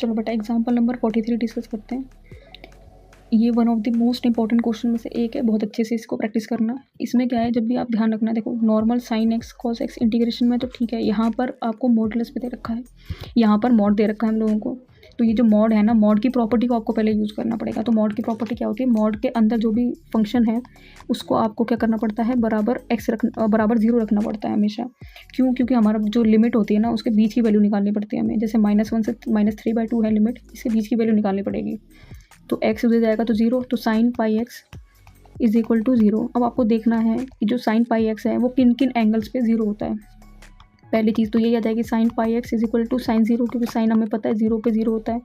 चलो बेटा example number 43 discuss करते हैं। ये one of the most important question में से एक है, बहुत अच्छे से इसको प्रैक्टिस करना। इसमें क्या है, जब भी आप ध्यान रखना, देखो normal sine x cos x integration में तो ठीक है, यहाँ पर आपको मॉडुलस पे दे रखा है, यहाँ पर मॉड दे रखा है हम लोगों को। तो ये जो मॉड है ना, मॉड की प्रॉपर्टी को आपको पहले यूज़ करना पड़ेगा। तो मॉड की प्रॉपर्टी क्या होती है, मॉड के अंदर जो भी फंक्शन है उसको आपको क्या करना पड़ता है, बराबर एक्स बराबर 0 रखना पड़ता है हमेशा। क्यों? क्योंकि हमारा जो लिमिट होती है ना, उसके बीच की वैल्यू निकालनी पड़ती है हमें। जैसे -1 से -3/2 है लिमिट, इसके बीच की वैल्यू निकालनी पड़ेगी। तो एक्स हो जाएगा तो 0, तो sine pi x is equal to 0। अब आपको देखना है कि जो साइन पाई एक्स है वो किन किन एंगल्स पे 0 होता है। पहली चीज़ तो यही आ जाएगी, sine pi x is equal to sine 0, क्योंकि साइन हमें पता है 0 पे 0 होता है।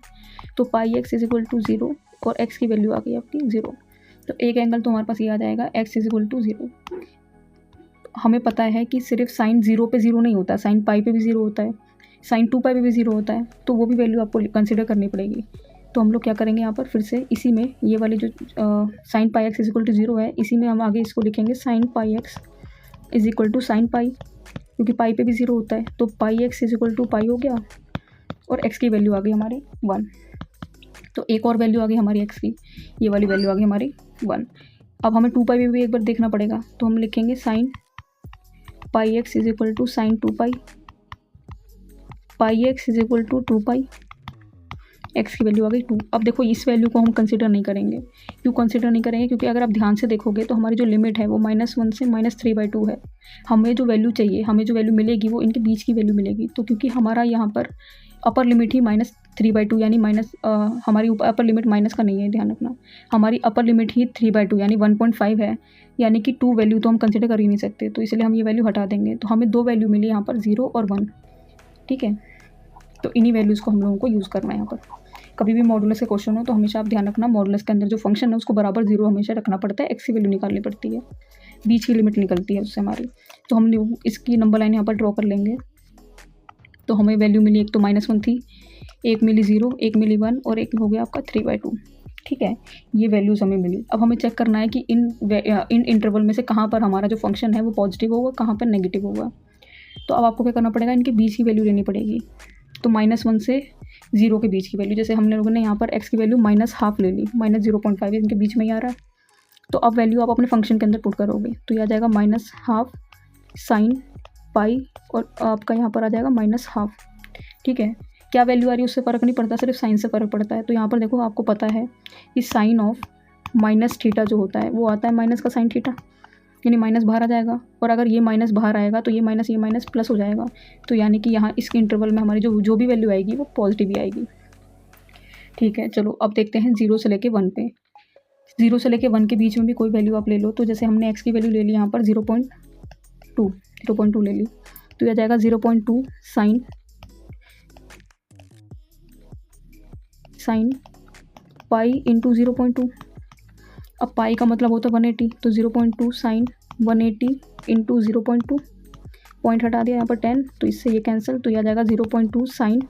तो pi x is equal to 0 और एक्स की वैल्यू आ गई आपकी 0। तो एक एंगल तो हमारे पास ये आ जाएगा, एक्स इज इक्वल टू 0। हमें पता है कि सिर्फ साइन 0 पे 0 नहीं होता, साइन पाई पे भी 0 होता है, साइन 2 पाई पे भी 0 होता है। तो वो भी वैल्यू आपको कंसिडर करनी पड़ेगी। तो हम लोग क्या करेंगे यहाँ पर, फिर से इसी में ये वाली जो sine pi x is equal to 0 है, इसी में हम आगे इसको लिखेंगे sine pi x is equal to sine pi, क्योंकि पाई पे भी 0 होता है। तो pi x is equal to pi हो गया और एक्स की वैल्यू आ गई हमारी 1। तो एक और वैल्यू आ गई हमारी एक्स की, ये वाली वैल्यू आ गई हमारी 1। अब हमें 2 पाई भी एक बार देखना पड़ेगा, तो हम लिखेंगे sine pi x is equal to sine 2 pi, pi x is equal to 2 pi, एक्स की वैल्यू आ गई 2। अब देखो इस वैल्यू को हम कंसिडर नहीं करेंगे। क्यों कंसिडर नहीं करेंगे? क्योंकि अगर आप ध्यान से देखोगे तो हमारी जो लिमिट है वो -1 से -3/2 है। हमें जो वैल्यू चाहिए, हमें जो वैल्यू मिलेगी वो इनके बीच की वैल्यू मिलेगी। तो क्योंकि हमारा यहाँ पर अपर लिमिट ही -3/2 यानी हमारी अपर लिमिट माइनस का नहीं है, ध्यान रखना, हमारी अपर लिमिट ही 3/2 यानी 1.5 है, यानी कि 2 वैल्यू तो हम कंसिडर कर ही नहीं सकते। तो इसलिए हम ये वैल्यू हटा देंगे। तो हमें 2 वैल्यू मिली यहाँ पर, 0 और 1। ठीक है, तो इन्हीं वैल्यूज़ को हम लोगों को यूज़ करना है यहाँ पर। कभी भी मॉडुलस का क्वेश्चन हो तो हमेशा आप ध्यान रखना, मॉडुलस के अंदर जो फंक्शन है उसको बराबर 0 हमेशा रखना पड़ता है, एक्स की वैल्यू निकालनी पड़ती है, बीच की लिमिट निकलती है उससे हमारी। तो हम इसकी नंबर लाइन यहाँ पर ड्रॉ कर लेंगे। तो हमें वैल्यू मिली, एक तो -1 थी, एक मिली 0, एक मिली 1 और एक हो गया आपका 3/2। ठीक है, ये वैल्यूज़ हमें मिली। अब हमें चेक करना है कि इन इंटरवल में से कहाँ पर हमारा जो फंक्शन है वो पॉजिटिव होगा, कहाँ पर नेगेटिव होगा। तो अब आपको क्या करना पड़ेगा, इनके बीच की वैल्यू लेनी पड़ेगी। तो -1 से 0 के बीच की वैल्यू, जैसे हमने लोगों ने यहाँ पर x की वैल्यू -1/2 ले ली, -0.5 इनके बीच में ही आ रहा है। तो अब वैल्यू आप अपने फंक्शन के अंदर पुट करोगे तो ये आ जाएगा -1/2 साइन पाई और आपका यहाँ पर आ जाएगा -1/2। ठीक है, क्या वैल्यू आ रही है उससे फ़र्क नहीं पड़ता, सिर्फ साइन से फ़र्क पड़ता है। तो यहाँ पर देखो आपको पता है कि साइन ऑफ -θ जो होता है वो आता है माइनस का साइन थीटा, यानी माइनस बाहर आ जाएगा। और अगर ये माइनस बाहर आएगा तो ये माइनस प्लस हो जाएगा। तो यानी कि यहाँ इसके इंटरवल में हमारी जो भी वैल्यू आएगी वो पॉजिटिव ही आएगी। ठीक है, चलो अब देखते हैं 0 से लेके 1 पे। 0 से लेके 1 के बीच में भी कोई वैल्यू आप ले लो। तो जैसे हमने x की वैल्यू ले ली यहाँ पर 0.2 ले ली, तो यह जाएगा 0.2 साइन पाई इंटू 0.2। अब पाई का मतलब होता है 180, तो 0.2 साइन 180 इंटू 0.2, पॉइंट हटा दिया यहाँ पर 10, तो इससे ये कैंसिल। तो यह आ जाएगा 0.2 साइन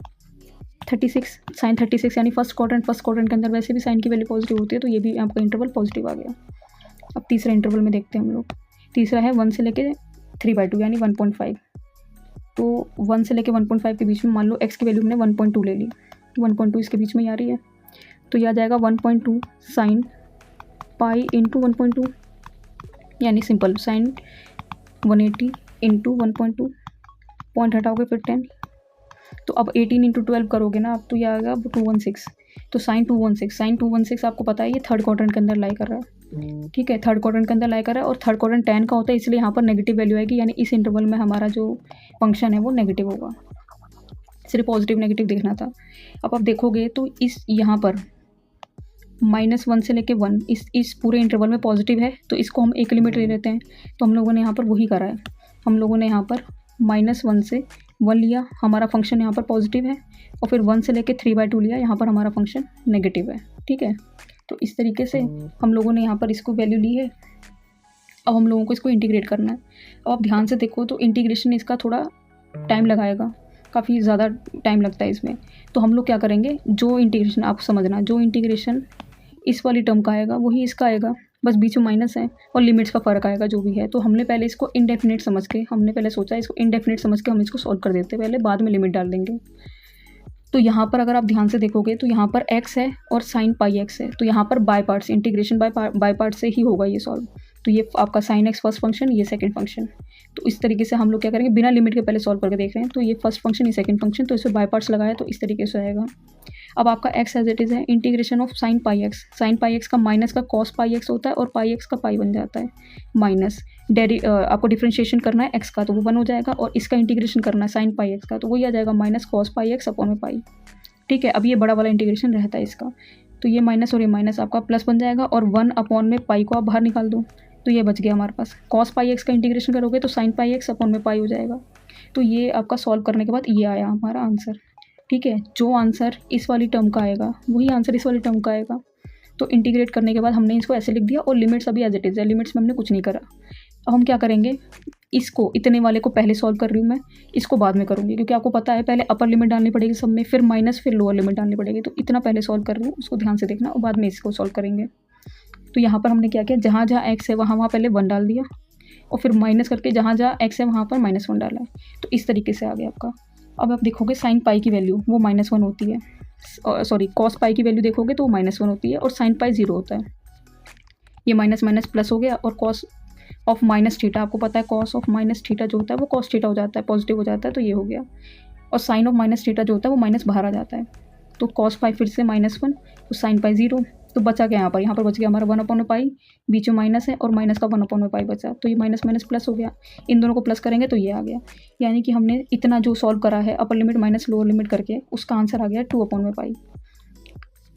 36 यानी फर्स्ट क्वाड्रेंट के अंदर वैसे भी साइन की वैल्यू पॉजिटिव होती है, तो ये भी आपका इंटरवल पॉजिटिव आ गया। अब तीसरा इंटरवल में देखते हैं हम लोग। तीसरा है 1 से लेके 3/2 यानी 1.5। तो 1 से लेके 1.5 के बीच में मान लो x की वैल्यू हमने 1.2 ले ली, 1.2 इसके बीच में ही आ रही है। तो यह आ जाएगा 1.2 साइन पाई इंटू 1.2, यानी सिंपल साइन 180 इंटू 1.2, पॉइंट हटाओगे फिर 10। तो अब 18 इंटू 12 करोगे ना आप, तो यह आएगा 216। तो साइन 216 आपको पता है ये थर्ड क्वाड्रेंट के अंदर लाई कर रहा है। ठीक है, थर्ड क्वाड्रेंट के अंदर लाई कर रहा है और थर्ड क्वाड्रेंट 10 का होता है, इसलिए यहाँ पर नेगेटिव वैल्यू आएगी, यानी इस इंटरवल में हमारा जो फंक्शन है वो नेगेटिव होगा। सिर्फ पॉजिटिव नेगेटिव देखना था। अब आप देखोगे तो इस यहाँ पर -1 से लेके 1 इस पूरे इंटरवल में पॉजिटिव है, तो इसको हम एक लिमिट ले लेते हैं। तो हम लोगों ने यहाँ पर वही करा है, हम लोगों ने यहाँ पर -1 से 1 लिया, हमारा फंक्शन यहाँ पर पॉजिटिव है, और फिर 1 से लेके 3/2 लिया, यहाँ पर हमारा फंक्शन नेगेटिव है। ठीक है, तो इस तरीके से हम लोगों ने यहाँ पर इसको वैल्यू ली है। अब हम लोगों को इसको इंटीग्रेट करना है। अब आप ध्यान से देखो तो इंटीग्रेशन इसका थोड़ा टाइम लगाएगा, काफ़ी ज़्यादा टाइम लगता है इसमें। तो हम लोग क्या करेंगे, जो इंटीग्रेशन आप समझना, जो इंटीग्रेशन इस वाली टर्म का आएगा वही इसका आएगा, बस बीच में माइनस है और लिमिट्स का फ़र्क आएगा जो भी है। तो हमने पहले इसको इनडेफिनेट समझ के, हमने पहले सोचा इसको इनडेफिनेट समझ के हम इसको सॉल्व कर देते हैं पहले, बाद में लिमिट डाल देंगे। तो यहाँ पर अगर आप ध्यान से देखोगे तो यहाँ पर x है और साइन पाई x है, तो यहाँ पर by parts integration by part से ही होगा ये सॉल्व। तो ये आपका साइन x फर्स्ट फंक्शन, ये सेकंड फंक्शन। तो इस तरीके से हम लोग क्या करेंगे, बिना लिमिट के पहले सॉल्व करके देख रहे हैं। तो ये फर्स्ट फंक्शन, ये सेकंड फंक्शन, तो इसे बाय पार्ट्स लगाया तो इस तरीके से आएगा। अब आपका x एज इट इज़ है integration of sine pi x। Sine pi x का माइनस का कॉस पाई x होता है और पाई x का पाई बन जाता है माइनस आपको डिफ्रेंशिएशन करना है x का, तो वो 1 हो जाएगा, और इसका इंटीग्रेशन करना है साइन पाई x का, तो वही आ जाएगा minus cos pi x upon में पाई। ठीक है, अब ये बड़ा वाला इंटीग्रेशन रहता है इसका, तो ये माइनस और ये माइनस आपका प्लस बन जाएगा, और 1 अपॉन में पाई को आप बाहर निकाल दो, तो ये बच गया हमारे पास। कॉस पाई x का इंटीग्रेशन करोगे तो साइन पाई x अपॉन में पाई हो जाएगा। तो ये आपका सॉल्व करने के बाद ये आया हमारा आंसर। ठीक है, जो आंसर इस वाली टर्म का आएगा वही आंसर इस वाली टर्म का आएगा। तो इंटीग्रेट करने के बाद हमने इसको ऐसे लिख दिया, और लिमिट्स अभी एज इट इज़ है, लिमिट्स में हमने कुछ नहीं करा। अब हम क्या करेंगे, इसको इतने वाले को पहले सॉल्व कर रही हूँ मैं, इसको बाद में करूँगी, क्योंकि आपको पता है पहले अपर लिमिट डालनी पड़ेगी सब में, फिर माइनस, फिर लोअर लिमिट डालनी पड़ेगी। तो इतना पहले सॉल्व कर रही हूँ, उसको ध्यान से देखना, और बाद में इसको सॉल्व करेंगे। तो यहाँ पर हमने क्या किया, जहाँ जहाँ x है वहाँ पहले 1 डाल दिया, और फिर माइनस करके जहाँ जहाँ x है वहाँ पर -1 डाला है। तो इस तरीके से आ गया आपका। अब आप देखोगे साइन पाई की वैल्यू वो -1 होती है, सॉरी कॉस पाई की वैल्यू देखोगे तो वो -1 होती है, और साइन पाई 0 होता है। ये माइनस माइनस प्लस हो गया, और कॉस ऑफ माइनस थीटा, आपको पता है कॉस ऑफ माइनस थीटा जो होता है वो कॉस थीटा हो जाता है, पॉजिटिव हो जाता है, तो ये हो गया। और साइन ऑफ माइनस थीटा जो होता है वो माइनस बाहर आ जाता है, तो कॉस पाई फिर से -1, तो साइन पाई 0। तो बचा क्या यहाँ पर बच गया हमारा 1 अपॉन में पाई, बीच में माइनस है, और माइनस का 1 अपॉन में पाई बचा, तो ये माइनस माइनस प्लस हो गया। इन दोनों को प्लस करेंगे तो ये आ गया, यानी कि हमने इतना जो सॉल्व करा है upper limit minus lower limit करके, उसका आंसर आ गया 2 अपॉन में पाई।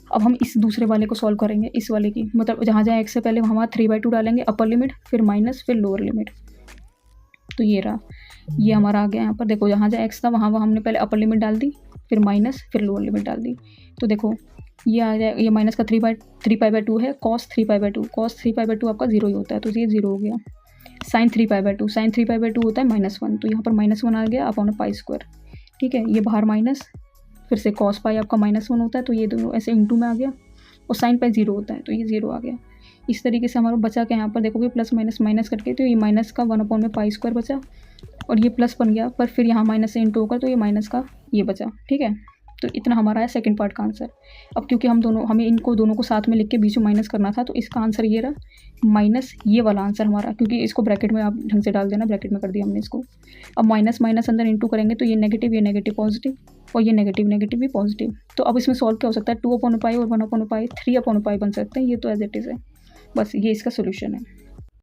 अब हम इस दूसरे वाले को सॉल्व करेंगे, इस वाले की, मतलब जहाँ जहाँ x से पहले वहाँ 3/2 डालेंगे अपर लिमिट, फिर माइनस, फिर लोअर लिमिट। तो ये रहा, ये हमारा आ गया। यहाँ पर देखो जहाँ जहाँ x था वहाँ हमने पहले अपर लिमिट डाल दी, फिर माइनस, फिर लोअर लिमिट डाल दी। तो देखो ये आ जाए, ये माइनस का 3/2 है, कॉस 3/2, कॉस 3/2 आपका 0 ही होता है, तो ये 0 हो गया। साइन 3/2, साइन 3/2 होता है -1, तो यहाँ पर -1 आ गया अपॉन पाई स्क्वायर। ठीक है, ये बाहर माइनस, फिर से कॉस पाई आपका -1 होता है, तो ये दोनों ऐसे इंटू में आ गया, और साइन पाई 0 होता है, तो ये 0 आ गया। इस तरीके से हमारा बचा क्या, यहाँ पर देखोगे प्लस माइनस माइनस करके, तो ये माइनस का 1 अपॉन में पाई स्क्वायर बचा, और ये प्लस बन गया, पर फिर यहाँ माइनस से इंटू होकर तो ये माइनस का ये बचा। ठीक है, तो इतना हमारा है सेकंड पार्ट का आंसर। अब क्योंकि हमें इनको दोनों को साथ में लिख के बीच में माइनस करना था, तो इसका आंसर ये रहा माइनस, ये वाला आंसर हमारा, क्योंकि इसको ब्रैकेट में आप ढंग से डाल देना, ब्रैकेट में कर दिया हमने इसको। अब माइनस माइनस अंदर इंटू करेंगे तो ये नेगेटिव पॉजिटिव, और ये नेगेटिव भी पॉजिटिव। तो अब इसमें सॉल्व क्या हो सकता है, 2 अपॉन पाई और 1 अपॉन पाई, 3 अपॉन पाई बन सकते हैं, ये तो एज इट इज़ है। बस ये इसका सोल्यूशन है।